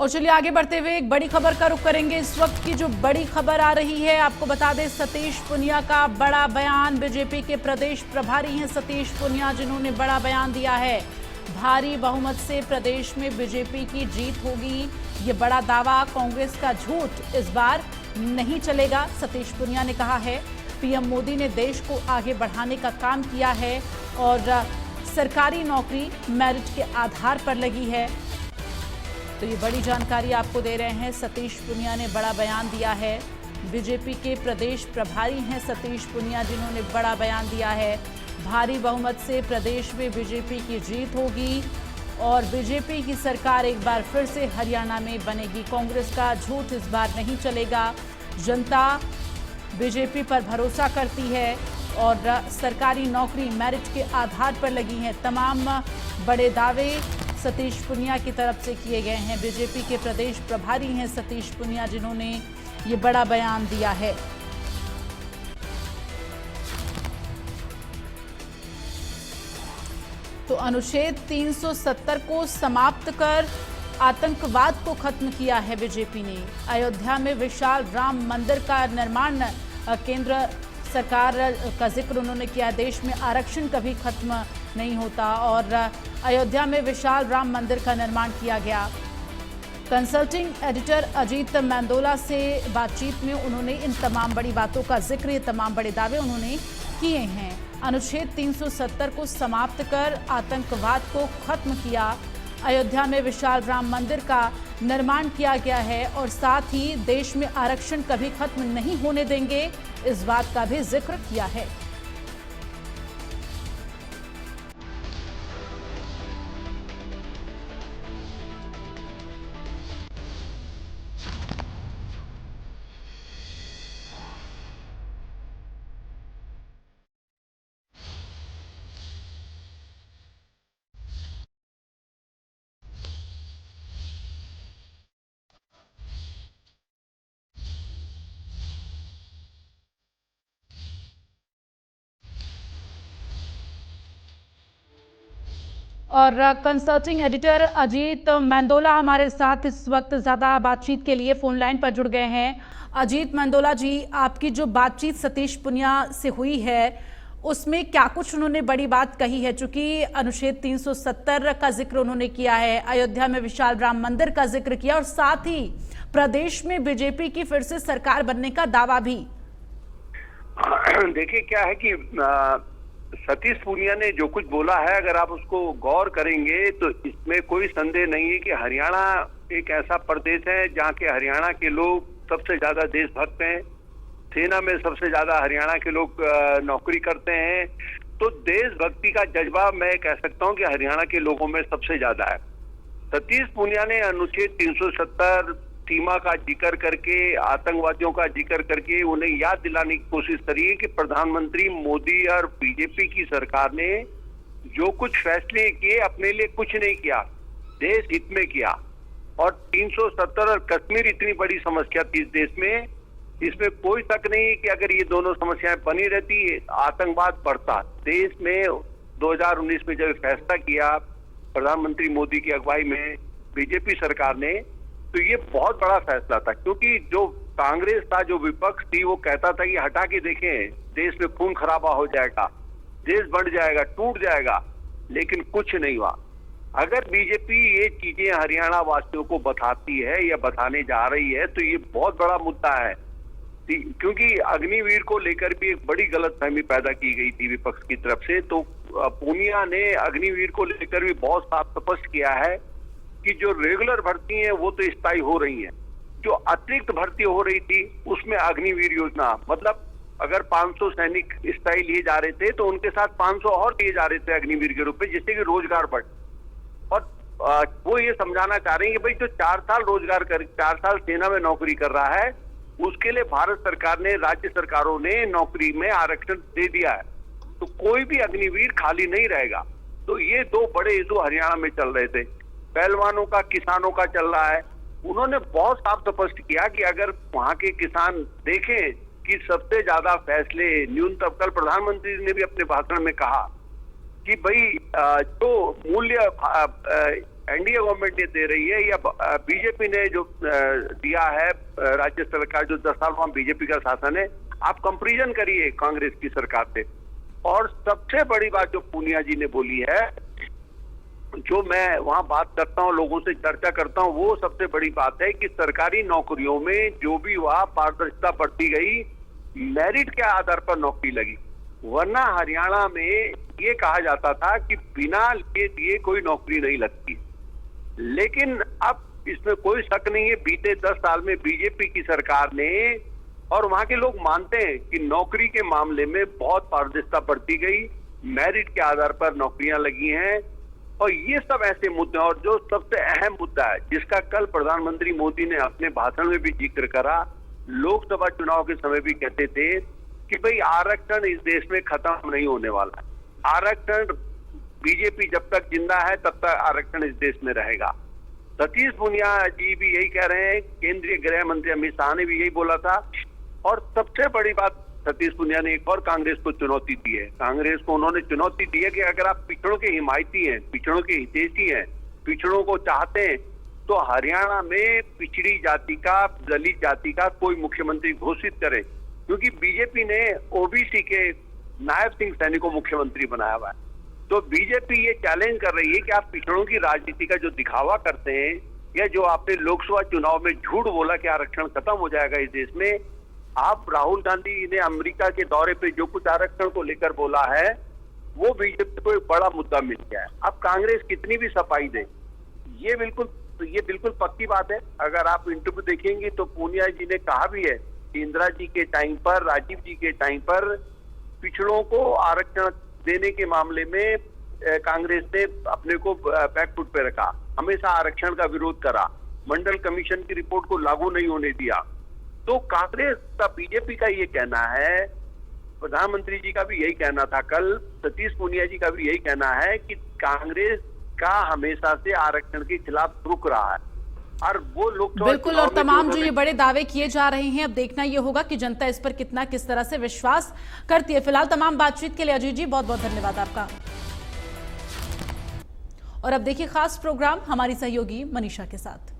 और चलिए आगे बढ़ते हुए एक बड़ी खबर का रुख करेंगे। इस वक्त की जो बड़ी खबर आ रही है, आपको बता दें सतीश पूनिया का बड़ा बयान। बीजेपी के प्रदेश प्रभारी हैं सतीश पूनिया, जिन्होंने बड़ा बयान दिया है। भारी बहुमत से प्रदेश में बीजेपी की जीत होगी, ये बड़ा दावा। कांग्रेस का झूठ इस बार नहीं चलेगा, सतीश पूनिया ने कहा है। पीएम मोदी ने देश को आगे बढ़ाने का काम किया है और सरकारी नौकरी मेरिट के आधार पर लगी है। तो ये बड़ी जानकारी आपको दे रहे हैं। सतीश पूनिया ने बड़ा बयान दिया है। बीजेपी के प्रदेश प्रभारी हैं सतीश पूनिया, जिन्होंने बड़ा बयान दिया है। भारी बहुमत से प्रदेश में बीजेपी की जीत होगी और बीजेपी की सरकार एक बार फिर से हरियाणा में बनेगी। कांग्रेस का झूठ इस बार नहीं चलेगा। जनता बीजेपी पर भरोसा करती है और सरकारी नौकरी मेरिट के आधार पर लगी है। तमाम बड़े दावे सतीश पूनिया की तरफ से किए गए हैं। बीजेपी के प्रदेश प्रभारी हैं सतीश पूनिया, जिन्होंने ये बड़ा बयान दिया है। तो अनुच्छेद 370 को समाप्त कर आतंकवाद को खत्म किया है बीजेपी ने। अयोध्या में विशाल राम मंदिर का निर्माण केंद्र सरकार का जिक्र उन्होंने किया। देश में आरक्षण कभी खत्म नहीं होता और अयोध्या में विशाल राम मंदिर का निर्माण किया गया। कंसल्टिंग एडिटर अजीत मेंदोला से बातचीत में उन्होंने इन तमाम बड़ी बातों का जिक्र, ये तमाम बड़े दावे उन्होंने किए हैं। अनुच्छेद 370 को समाप्त कर आतंकवाद को खत्म किया। अयोध्या में विशाल राम मंदिर का निर्माण किया गया है और साथ ही देश में आरक्षण कभी खत्म नहीं होने देंगे, इस बात का भी जिक्र किया है। और कंसल्टिंग एडिटर अजीत मेंदोला हमारे साथ इस वक्त ज़्यादा बातचीत के लिए फ़ोन लाइन पर जुड़ गए हैं। अजीत मेंदोला जी, आपकी जो बातचीत सतीश पूनिया से हुई है उसमें क्या कुछ उन्होंने बड़ी बात कही है? चूंकि अनुच्छेद 370 का जिक्र उन्होंने किया है, अयोध्या में विशाल राम मंदिर का जिक्र किया और साथ ही प्रदेश में बीजेपी की फिर से सरकार बनने का दावा भी। देखिए क्या है कि सतीश पूनिया ने जो कुछ बोला है, अगर आप उसको गौर करेंगे तो इसमें कोई संदेह नहीं है कि हरियाणा एक ऐसा प्रदेश है जहाँ के हरियाणा के लोग सबसे ज्यादा देशभक्त हैं। सेना में सबसे ज्यादा हरियाणा के लोग नौकरी करते हैं। तो देशभक्ति का जज्बा मैं कह सकता हूँ कि हरियाणा के लोगों में सबसे ज्यादा है। सतीश पूनिया ने अनुच्छेद 370 सीमा का जिक्र करके, आतंकवादियों का जिक्र करके उन्हें याद दिलाने की कोशिश करी है कि प्रधानमंत्री मोदी और बीजेपी की सरकार ने जो कुछ फैसले किए अपने लिए कुछ नहीं किया, देश हित में किया। और 370 और कश्मीर इतनी बड़ी समस्या थी इस देश में, इसमें कोई शक नहीं है कि अगर ये दोनों समस्याएं बनी रहती आतंकवाद बढ़ता। देश में 2019 में जब फैसला किया प्रधानमंत्री मोदी की अगुवाई में बीजेपी सरकार ने, तो ये बहुत बड़ा फैसला था। क्योंकि जो कांग्रेस था, जो विपक्ष थी, वो कहता था कि हटा के देखें, देश में खून खराबा हो जाएगा, देश बढ़ जाएगा, टूट जाएगा, लेकिन कुछ नहीं हुआ। अगर बीजेपी ये चीजें हरियाणा वासियों को बताती है या बताने जा रही है तो ये बहुत बड़ा मुद्दा है। क्योंकि अग्निवीर को लेकर भी एक बड़ी गलतफहमी पैदा की गई थी विपक्ष की तरफ से। तो पूनिया ने अग्निवीर को लेकर भी बहुत साफ स्पष्ट किया है कि जो रेगुलर भर्ती है वो तो स्थायी हो रही है, जो अतिरिक्त भर्ती हो रही थी उसमें अग्निवीर योजना, मतलब अगर 500 सैनिक स्थायी लिए जा रहे थे तो उनके साथ 500 और लिए जा रहे थे अग्निवीर के रूप में, जिससे कि रोजगार बढ़। और वो ये समझाना चाह रहे हैं कि भाई जो 4 साल रोजगार कर, 4 साल सेना में नौकरी कर रहा है, उसके लिए भारत सरकार ने, राज्य सरकारों ने नौकरी में आरक्षण दे दिया है, तो कोई भी अग्निवीर खाली नहीं रहेगा। तो ये 2 बड़े इशू हरियाणा में चल रहे थे, पहलवानों का, किसानों का चल रहा है। उन्होंने बहुत साफ स्पष्ट किया कि अगर वहां के किसान देखें कि सबसे ज्यादा फैसले न्यूनतम, कल प्रधानमंत्री ने भी अपने भाषण में कहा कि भाई जो मूल्य एनडीए गवर्नमेंट ने दे रही है या बीजेपी ने जो दिया है, राज्य सरकार जो 10 साल वहां बीजेपी का शासन है, आप कंपैरिजन करिए कांग्रेस की सरकार से। और सबसे बड़ी बात जो पूनिया जी ने बोली है, जो मैं वहां बात करता हूं, लोगों से चर्चा करता हूं, वो सबसे बड़ी बात है कि सरकारी नौकरियों में जो भी वहां पारदर्शिता बढ़ती गई, मेरिट के आधार पर नौकरी लगी। वरना हरियाणा में ये कहा जाता था कि बिना लिए कोई नौकरी नहीं लगती। लेकिन अब इसमें कोई शक नहीं है, बीते 10 साल में बीजेपी की सरकार ने, और वहां के लोग मानते हैं कि नौकरी के मामले में बहुत पारदर्शिता बढ़ती गई, मेरिट के आधार पर नौकरियां लगी हैं। और ये सब ऐसे मुद्दे, और जो सबसे अहम मुद्दा है जिसका कल प्रधानमंत्री मोदी ने अपने भाषण में भी जिक्र करा, लोकसभा चुनाव के समय भी कहते थे कि भाई आरक्षण इस देश में खत्म नहीं होने वाला है। आरक्षण, बीजेपी जब तक जिंदा है तब तक आरक्षण इस देश में रहेगा। सतीश पूनिया जी भी यही कह रहे हैं, केंद्रीय गृह मंत्री अमित शाह ने भी यही बोला था। और सबसे बड़ी बात, सतीश पूनिया ने एक और कांग्रेस को चुनौती दी है। कांग्रेस को उन्होंने चुनौती दी है कि अगर आप पिछड़ों के हिमायती हैं, पिछड़ों के हितैषी हैं, पिछड़ों को चाहते हैं, तो हरियाणा में पिछड़ी जाति का, दलित जाति का कोई मुख्यमंत्री घोषित करे। क्योंकि बीजेपी ने ओबीसी के नायब सिंह सैनी को मुख्यमंत्री बनाया हुआ है। तो बीजेपी ये चैलेंज कर रही है कि आप पिछड़ों की राजनीति का जो दिखावा करते हैं, या जो आपने लोकसभा चुनाव में झूठ बोला कि आरक्षण खत्म हो जाएगा इस देश में, आप राहुल गांधी ने अमेरिका के दौरे पे जो कुछ आरक्षण को लेकर बोला है, वो बीजेपी को एक बड़ा मुद्दा मिल गया है। अब कांग्रेस कितनी भी सफाई दे, ये बिल्कुल पक्की बात है। अगर आप इंटरव्यू देखेंगे तो पूनिया जी ने कहा भी है कि इंदिरा जी के टाइम पर, राजीव जी के टाइम पर पिछड़ों को आरक्षण देने के मामले में कांग्रेस ने अपने को बैक फुट पे रखा, हमेशा आरक्षण का विरोध करा, मंडल कमीशन की रिपोर्ट को लागू नहीं होने दिया। तो कांग्रेस का, बीजेपी का ये कहना है, प्रधानमंत्री जी का भी यही कहना था कल, सतीश पूनिया जी का भी यही कहना है कि कांग्रेस का हमेशा से आरक्षण के खिलाफ रुक रहा है। और वो लोग बिल्कुल, और तमाम जो ये बड़े दावे किए जा रहे हैं, अब देखना ये होगा कि जनता इस पर किस तरह से विश्वास करती है। फिलहाल तमाम बातचीत के लिए अजीत जी बहुत बहुत धन्यवाद आपका। और अब देखिए खास प्रोग्राम हमारी सहयोगी मनीषा के साथ।